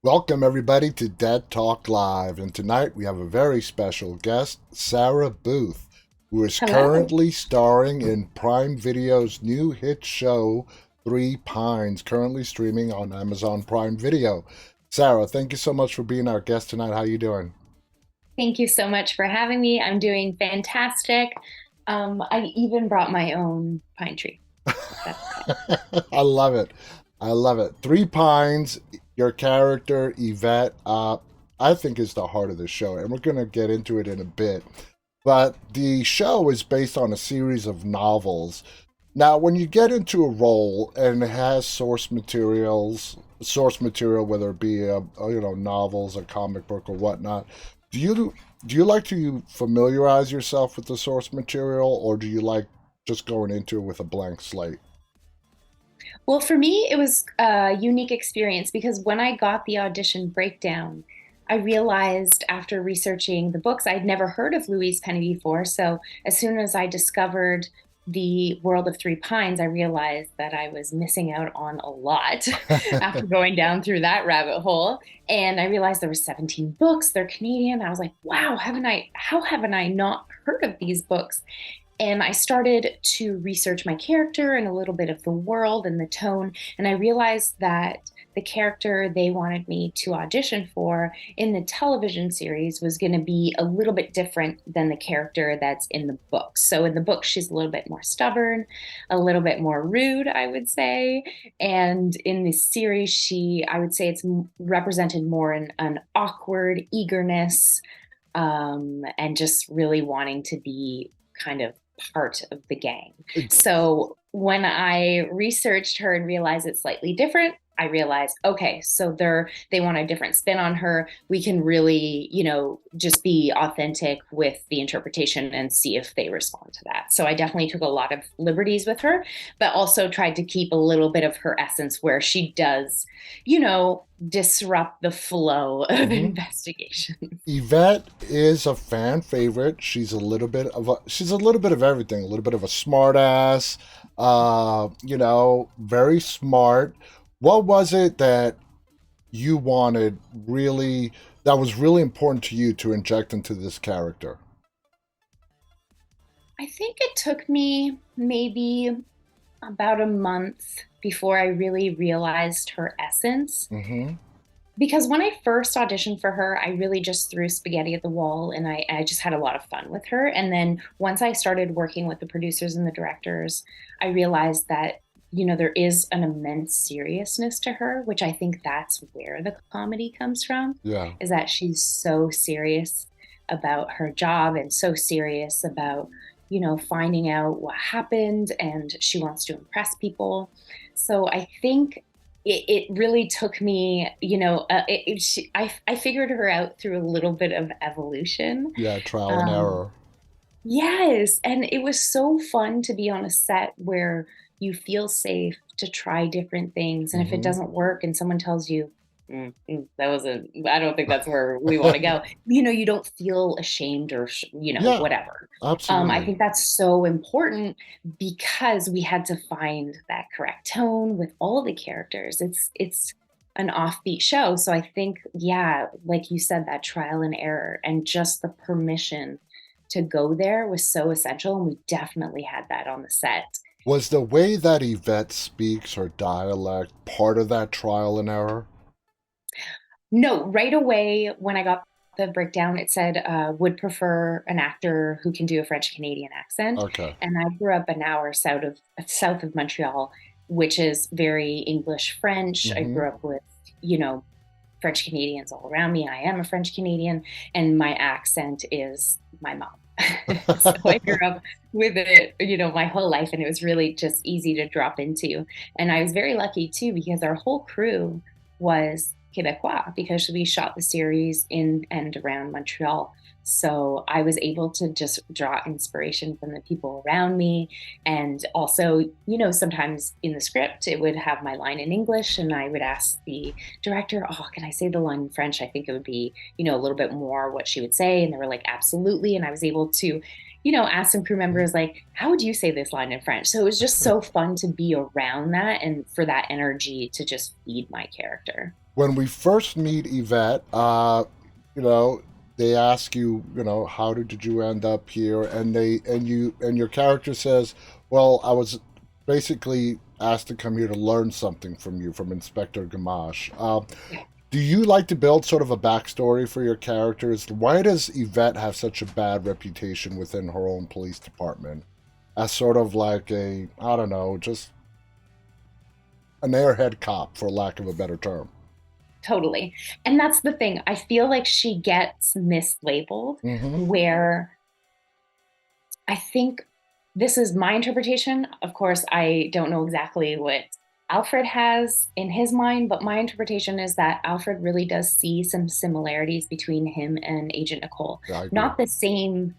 Welcome, everybody, to Dead Talk Live. And tonight we have a very special guest, Sarah Booth, who is Hello. currently starring in Prime Video's new hit show, Three Pines, currently streaming on Amazon Prime Video. Sarah, thank you so much for being our guest tonight. How you doing? Thank you so much for having me. I'm doing fantastic. I even brought my own pine tree. That's I love it. I love it. Three Pines, your character, Yvette, I think is the heart of the show. And we're going to get into it in a bit. But the show is based on a series of novels. Now, when you get into a role and it has source material, whether it be novels, a comic book, or whatnot, do you like to familiarize yourself with the source material, or do you like just going into it with a blank slate? well, for me, it was a unique experience because when I got the audition breakdown, I realized after researching the books, I'd never heard of Louise Penny before. So as soon as I discovered the world of Three Pines, I realized that I was missing out on a lot after going down through that rabbit hole. And I realized there were 17 books. They're Canadian. I was like, wow, how haven't I not heard of these books? And I started to research my character and a little bit of the world and the tone. And I realized that the character they wanted me to audition for in the television series was going to be a little bit different than the character that's in the book. So in the book, she's a little bit more stubborn, a little bit more rude, I would say. And in the series, I would say it's represented more in an awkward eagerness, and just really wanting to be kind of part of the gang. So when I researched her and realized it's slightly different, I realized, okay, so they want a different spin on her. We can really, just be authentic with the interpretation and see if they respond to that. So I definitely took a lot of liberties with her, but also tried to keep a little bit of her essence where she does, disrupt the flow of Mhm. investigation. Yvette is a fan favorite. She's a little bit of everything. A little bit of a smart ass. Very smart. What was it that you wanted really that was really important to you to inject into this character? I think it took me maybe about a month before I really realized her essence. Mm-hmm. Because when I first auditioned for her, I really just threw spaghetti at the wall and I just had a lot of fun with her. And then once I started working with the producers and the directors, I realized that, there is an immense seriousness to her, which I think that's where the comedy comes from, Yeah. is that she's so serious about her job and so serious about, finding out what happened and she wants to impress people. So I think it really took me, I figured her out through a little bit of evolution. Yeah, trial and Um, error. yes, and it was so fun to be on a set where you feel safe to try different things, and if it Mm-hmm. doesn't work and someone tells you, that wasn't, I don't think that's where we want to go, you don't feel ashamed or, Yeah, whatever. I absolutely. think that's so important because we had to find that correct tone with all the characters. It's an offbeat show. So I think, yeah, like you said, that trial and error and just the permission to go there was so essential. And we definitely had that on the set. Was the way that Yvette speaks, her dialect, part of that trial and error? No, right away when I got the breakdown, it said would prefer an actor who can do a French Canadian accent. Okay. And I grew up an hour south of Montreal, which is very English French. I Mm-hmm. grew up with, you know, French Canadians all around me. I am a French Canadian, and my accent is my mom. So I grew up with it, my whole life, and it was really just easy to drop into. And I was very lucky too because our whole crew was Quebecois because we shot the series in and around Montreal. So I was able to just draw inspiration from the people around me. And also, sometimes in the script, it would have my line in English, and I would ask the director, oh, can I say the line in French? I think it would be, a little bit more what she would say. And they were like, absolutely. And I was able to, ask some crew members, like, how would you say this line in French? So it was just so fun to be around that and for that energy to just feed my character. when we first meet Yvette, you know, they ask you, how did you end up here? And your character says, "Well, I was basically asked to come here to learn something from you, from Inspector Gamache." Do you like to build sort of a backstory for your characters? Why does Yvette have such a bad reputation within her own police department as sort of like a, I don't know, just an airhead cop, for lack of a better term? Totally. And that's the thing. I feel like she gets mislabeled, Mm-hmm. where I think this is my interpretation. Of course, I don't know exactly what Alfred has in his mind, but my interpretation is that Alfred really does see some similarities between him and Agent Nicole. Yeah, I agree. Not the same,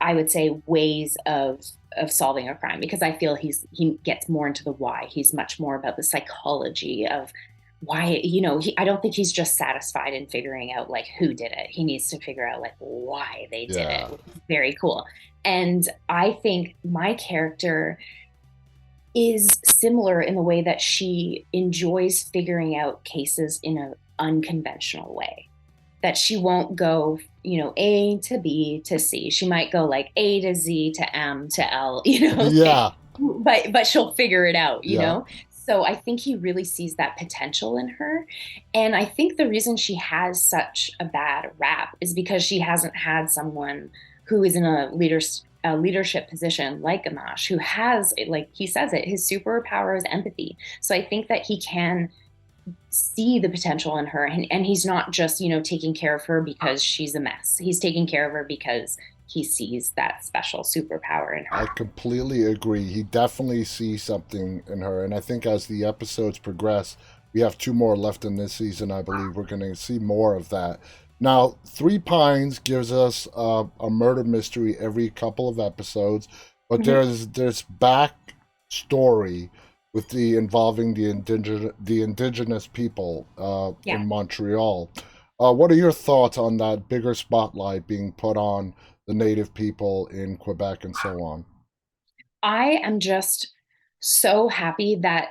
I would say, ways of solving a crime, because I feel he gets more into the why. He's much more about the psychology of why, I don't think he's just satisfied in figuring out like who did it. He needs to figure out like why they did it, Yeah. which is very cool. And I think my character is similar in the way that she enjoys figuring out cases in an unconventional way. That she won't go, A to B to C. She might go like A to Z to M to L, like, Yeah. but she'll figure it out, Yeah. So I think he really sees that potential in her. And I think the reason she has such a bad rap is because she hasn't had someone who is in a leadership position like Gamache, who has, like he says it, his superpower is empathy. So I think that he can see the potential in her, and he's not just, taking care of her because she's a mess. He's taking care of her because he sees that special superpower in I her. completely agree. He definitely sees something in her, and I think as the episodes progress, we have two more left in this season. I believe we're going to see more of that. Now, Three Pines gives us a murder mystery every couple of episodes, but Mhm. there's back story with the involving the indigenous people Yeah. in Montreal. What are your thoughts on that bigger spotlight being put on the native people in Quebec and so on? I am just so happy that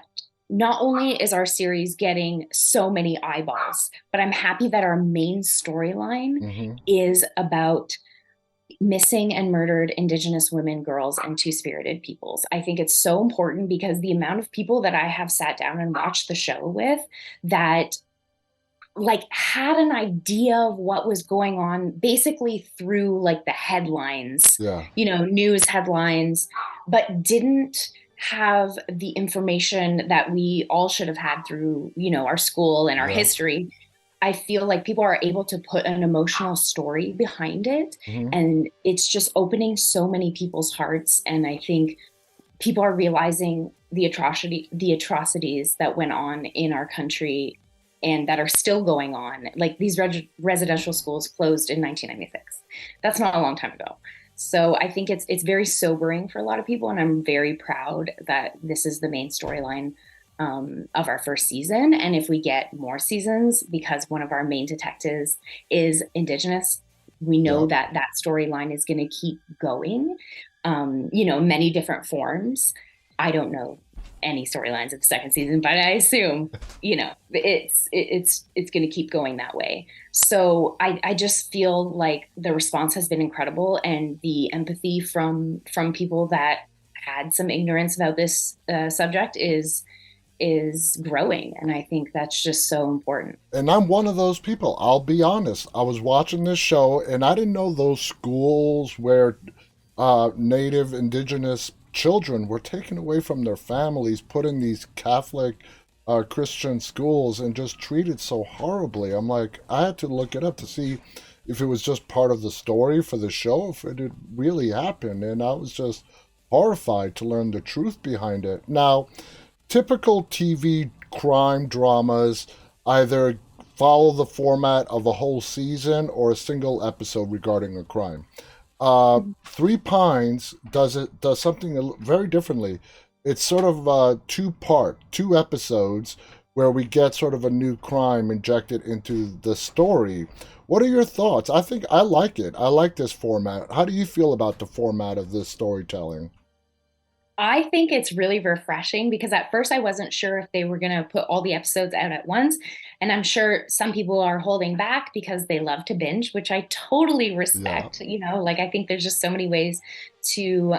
not only is our series getting so many eyeballs, but I'm happy that our main storyline Hmm. is about missing and murdered Indigenous women, girls, and Two Spirited peoples. I think it's so important because the amount of people that I have sat down and watched the show with that like had an idea of what was going on basically through like the headlines, Yeah, news headlines, but didn't have the information that we all should have had through, our school and our yeah. history. I feel like people are able to put an emotional story behind it, Hmm. and it's just opening so many people's hearts. And I think people are realizing the atrocities that went on in our country and that are still going on. Like these residential schools closed in 1996. That's not a long time ago. So I think it's very sobering for a lot of people, and I'm very proud that this is the main storyline of our first season. And if we get more seasons, because one of our main detectives is Indigenous, we know Yeah. that that storyline is going to keep going. Many different forms. I don't know any storylines of the second season, but I assume it's going to keep going that way. So I just feel like the response has been incredible, and the empathy from people that had some ignorance about this subject is growing, and I think that's just so important. And I'm one of those people. I'll be honest. I was watching this show and I didn't know those schools where native indigenous children were taken away from their families, put in these Catholic Christian schools, and just treated so horribly. I'm like, I had to look it up to see if it was just part of the story for the show, if it had really happened. And I was just horrified to learn the truth behind it. Now, typical TV crime dramas either follow the format of a whole season or a single episode regarding a crime. Three Pines does something very differently. It's sort of two episodes where we get sort of a new crime injected into the story. What are your thoughts? I think I like it. I like this format. How do you feel about the format of this storytelling? I think it's really refreshing because at first I wasn't sure if they were going to put all the episodes out at once. And I'm sure some people are holding back because they love to binge, which I totally Yeah. respect. Like I think there's just so many ways to,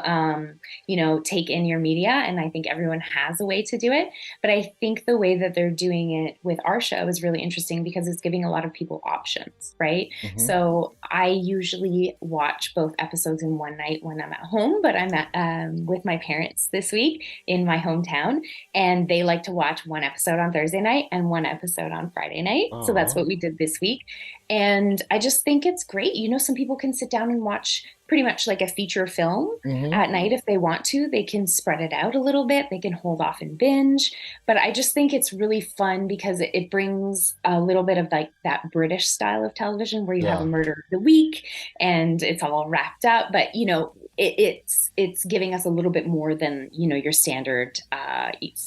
take in your media. And I think everyone has a way to do it. But I think the way that they're doing it with our show is really interesting because it's giving a lot of people options, right? Hmm. So I usually watch both episodes in one night when I'm at home, but I'm at with my parents this week in my hometown, and they like to watch one episode on Thursday night and one episode on Friday night. So that's Oh. what we did this week. And I just think it's great. Some people can sit down and watch pretty much like a feature film Hmm. at night if they want to. They can spread it out a little bit, they can hold off and binge. But I just think it's really fun because it brings a little bit of like that British style of television where you have a Yeah. murder of the week and it's all wrapped up. But it's giving us a little bit more than your standard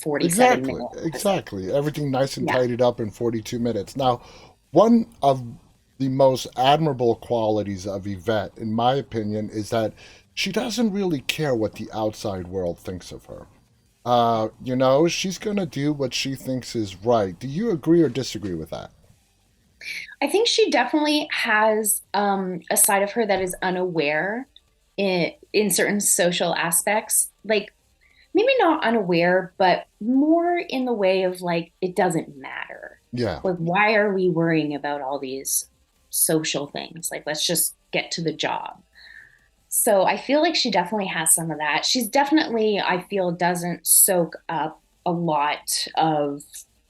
47 Exactly. minute episode. Exactly. Everything nice and Yeah. tidied up in 42 minutes. Now, one of the most admirable qualities of Yvette, in my opinion, is that she doesn't really care what the outside world thinks of her. She's going to do what she thinks is right. Do you agree or disagree with that? I think she definitely has a side of her that is unaware in certain social aspects. Like maybe not unaware, but more in the way of like it doesn't matter. Yeah. Like why are we worrying about all these social things? Like let's just get to the job. So I feel like she definitely has some of that. She's definitely, I feel, doesn't soak up a lot of,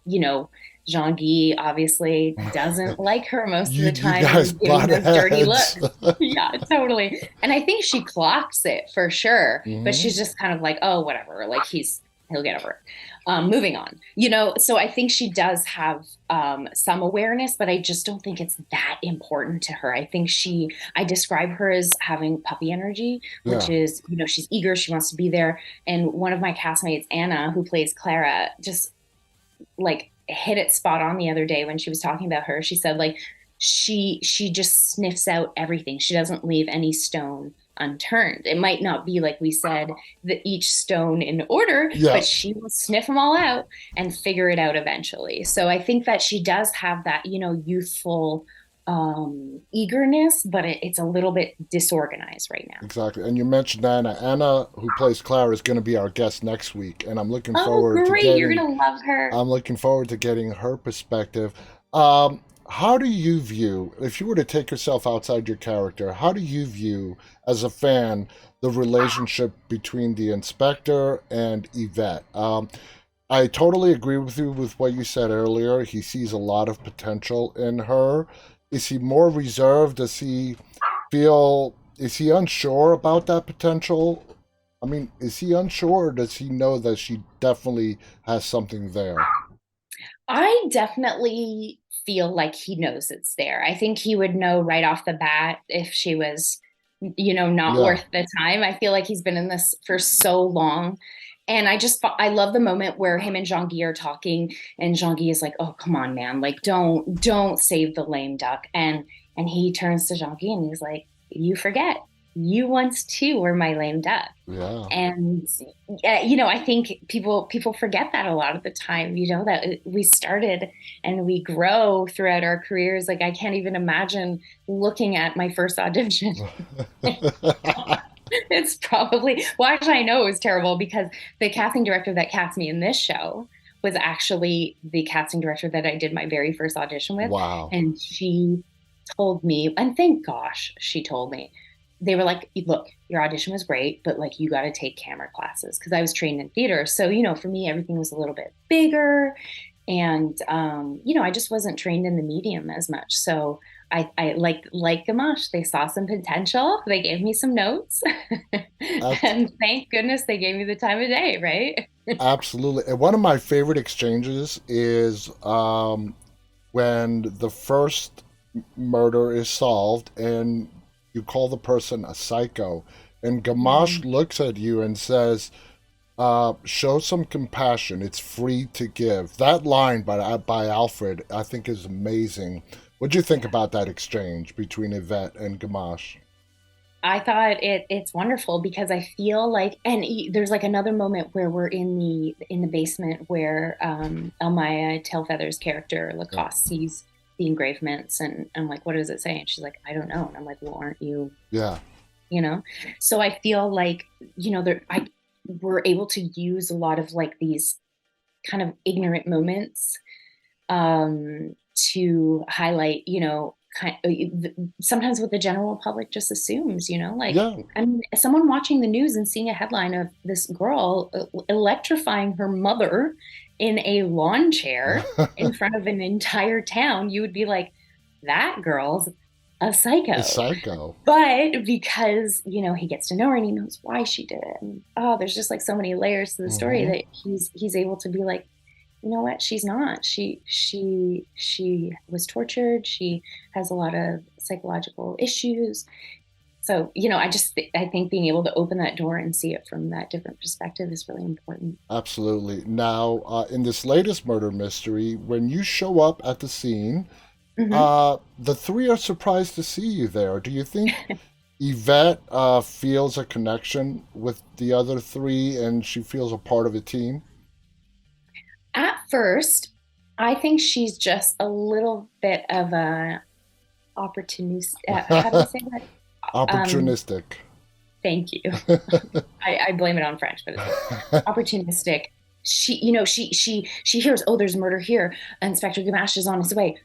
you know, Jean-Guy obviously doesn't like her most of the You time and guys is giving butt those dirty heads. looks. Yeah, totally. And I think she clocks it for sure, but Hmm. she's just kind of like, oh, whatever. Like he'll get over it. Moving on. So I think she does have some awareness, but I just don't think it's that important to her. I describe her as having puppy energy, which Yeah. is, she's eager, she wants to be there. And one of my castmates, Anna, who plays Clara, just like hit it spot on the other day when she was talking about her. She said like she just sniffs out everything. She doesn't leave any stone unturned. It might not be like we said that each stone in order, Yeah. but she will sniff them all out and figure it out eventually. So I think that she does have that, youthful eagerness, but it's a little bit disorganized right now. Exactly. And you mentioned Anna. Anna, who plays Clara, is going to be our guest next week, and Oh, great. You're going to love her. I'm looking forward to getting her perspective. How do you view, if you were to take yourself outside your character, how do you view, as a fan, the relationship between the inspector and Yvette? I totally agree with you with what you said earlier. He sees a lot of potential in her. Is he more reserved? Is he unsure about that potential? I mean, is he unsure or does he know that she definitely has something there? I definitely feel like he knows it's there. I think he would know right off the bat if she was, not Yeah. worth the time. I feel like he's been in this for so long. And I love the moment where him and Jean-Guy are talking, and Jean-Guy is like, "Oh, come on, man! Like, don't save the lame duck." And he turns to Jean-Guy and he's like, "You forget, you once too were my lame duck." Yeah. And I think people forget that a lot of the time, that we started and we grow throughout our careers. Like I can't even imagine looking at my first audition. It's probably, well, actually I know it was terrible because the casting director that cast me in this show was actually the casting director that I did my very first audition with. Wow. And she told me, and thank gosh she told me, they were like, look, your audition was great, but like you got to take camera classes because I was trained in theater. So, for me, everything was a little bit bigger. And, I just wasn't trained in the medium as much. So I like Gamache, they saw some potential. They gave me some notes. That's And thank goodness they gave me the time of day, right? absolutely. And one of my favorite exchanges is when the first murder is solved and you call the person a psycho, and Gamache Mhm. looks at you and says, show some compassion. It's free to give. That line by Alfred, I think, is amazing. What do you think Yeah. about that exchange between Yvette and Gamache? I thought it's wonderful because I feel like, and there's like another moment where we're in the basement where Elmaya Tailfeather's character Yeah. Lacoste sees the engravements, and I'm like, what does it say? And she's like, I don't know. And I'm like, well, aren't you, Yeah. you know? So I feel like, there I we're able to use a lot of like these kind of ignorant moments to highlight, sometimes what the general public just assumes, like, Yeah. I mean, someone watching the news and seeing a headline of this girl electrifying her mother in a lawn chair in front of an entire town, you would be like, that girl's a A psycho. psycho. But because, he gets to know her and he knows why she did it. And there's just like so many layers to the story Hmm. that he's able to be like, you know what, she's not, she was tortured, she has a lot of psychological issues. So I think being able to open that door and see it from that different perspective is really important. Absolutely. Now, in this latest murder mystery, when you show up at the scene, Hmm. the three are surprised to see you there. Do you think Yvette feels a connection with the other three and she feels a part of a team? At first, I think she's just a little bit of a opportunist. How do you say that? um Opportunistic. Thank you. I blame it on French, but it's opportunistic. She hears, oh, there's a murder here. Inspector Gamache is on his way.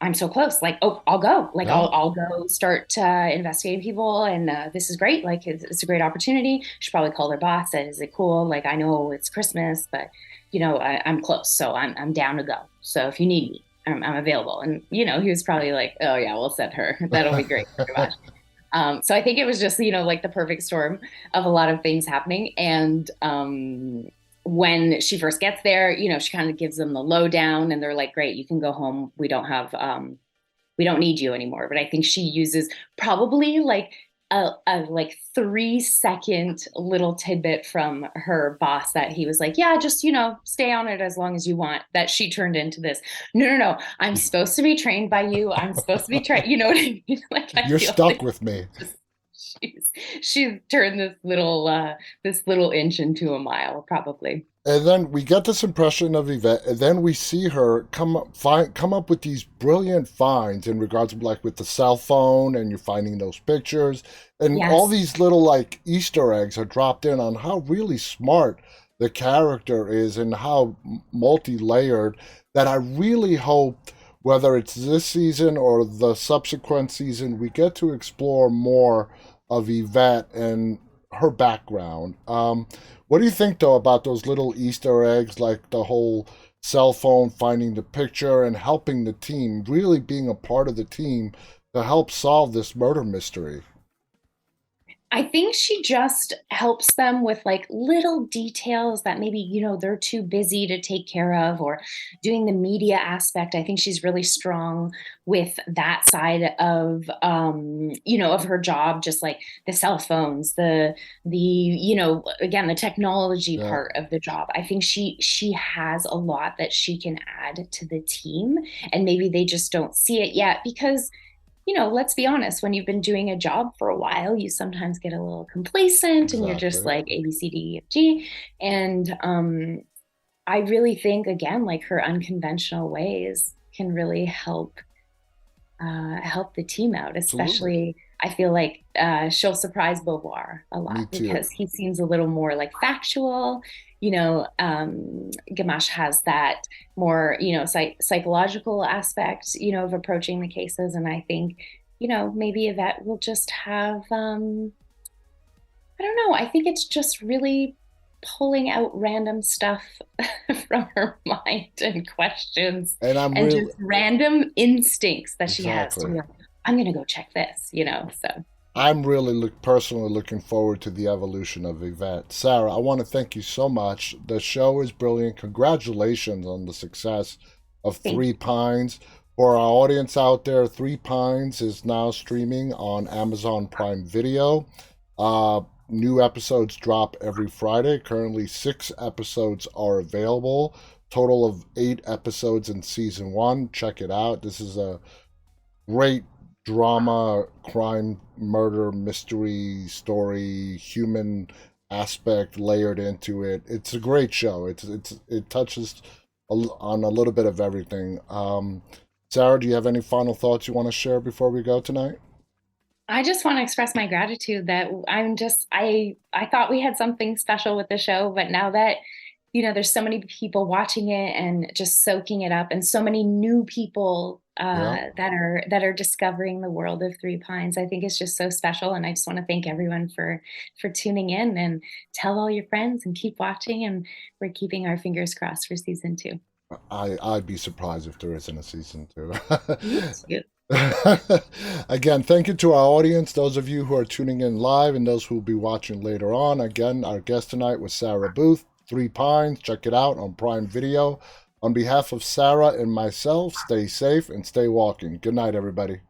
I'm so close. Like, oh, I'll go. Like, Yeah. I'll go start investigating people, and this is great. Like, it's a great opportunity. She probably called her boss. Said, "Is it cool? Like, I know it's Christmas, but I'm close, so I'm down to go. So if you need me, I'm available." And he was probably like, "Oh yeah, we'll send her. That'll be great." So I think it was just, like the perfect storm of a lot of things happening. And when she first gets there, she kind of gives them the lowdown and they're like, great, you can go home. We don't need you anymore. But I think she uses probably like a like 3 second little tidbit from her boss that he was like, yeah, just, stay on it as long as you want. That she turned into this, no, no, no, I'm supposed to be trained by you. I'm supposed to be trained. You know what I mean? Like, I You're feel stuck like with me. just, she's turned this little inch into a mile, probably. And then we get this impression of Yvette, and then we see her come up with these brilliant finds in regards to like with the cell phone, and you're finding those pictures, and all Yes. these little like Easter eggs are dropped in on how really smart the character is and how multi-layered. That I really hope, whether it's this season or the subsequent season, we get to explore more of Yvette and her background. What do you think though about those little Easter eggs, like the whole cell phone finding the picture and helping the team, really being a part of the team to help solve this murder mystery? I think she just helps them with like little details that maybe, they're too busy to take care of, or doing the media aspect. I think she's really strong with that side of her job, just like the cell phones, again, the technology Yeah, part of the job. I think she has a lot that she can add to the team, and maybe they just don't see it yet because let's be honest, when you've been doing a job for a while, you sometimes get a little complacent and you're just exactly. like A, B, C, D, E, F, G. And I really think, again, like her unconventional ways can really help the team out, Absolutely. especially. I feel like she'll surprise Beauvoir a Me lot too. because he seems a little more like factual. Gamache has that more, psychological aspect, of approaching the cases. And I think, maybe Yvette will just have, I don't know, I think it's just really pulling out random stuff from her mind and questions And I'm and really just random instincts that she has to exactly. be like, I'm going to go check this. So I'm really personally looking forward to the evolution of Yvette. Sarah, I want to thank you so much. The show is brilliant. Congratulations on the success of thank Three you. Pines. For our audience out there, Three Pines is now streaming on Amazon Prime Video. New episodes drop every Friday. Currently, 6 episodes are available. Total of 8 episodes in season one. Check it out. This is a great drama, crime, murder, mystery, story, human aspect layered into it. It's a great show. It touches on a little bit of everything. Sarah, do you have any final thoughts you want to share before we go tonight? I just want to express my gratitude that I thought we had something special with the show, but now that there's so many people watching it and just soaking it up, and so many new people Yeah. that are discovering the world of Three Pines. I think it's just so special, and I just want to thank everyone for tuning in, and tell all your friends and keep watching, and we're keeping our fingers crossed for season two. I'd be surprised if there isn't a season two. Me too. Again, thank you to our audience, those of you who are tuning in live and those who will be watching later on. Again, our guest tonight was Sarah Booth, Three Pines. Check it out on Prime Video. On behalf of Sarah and myself, stay safe and stay walking. Good night, everybody.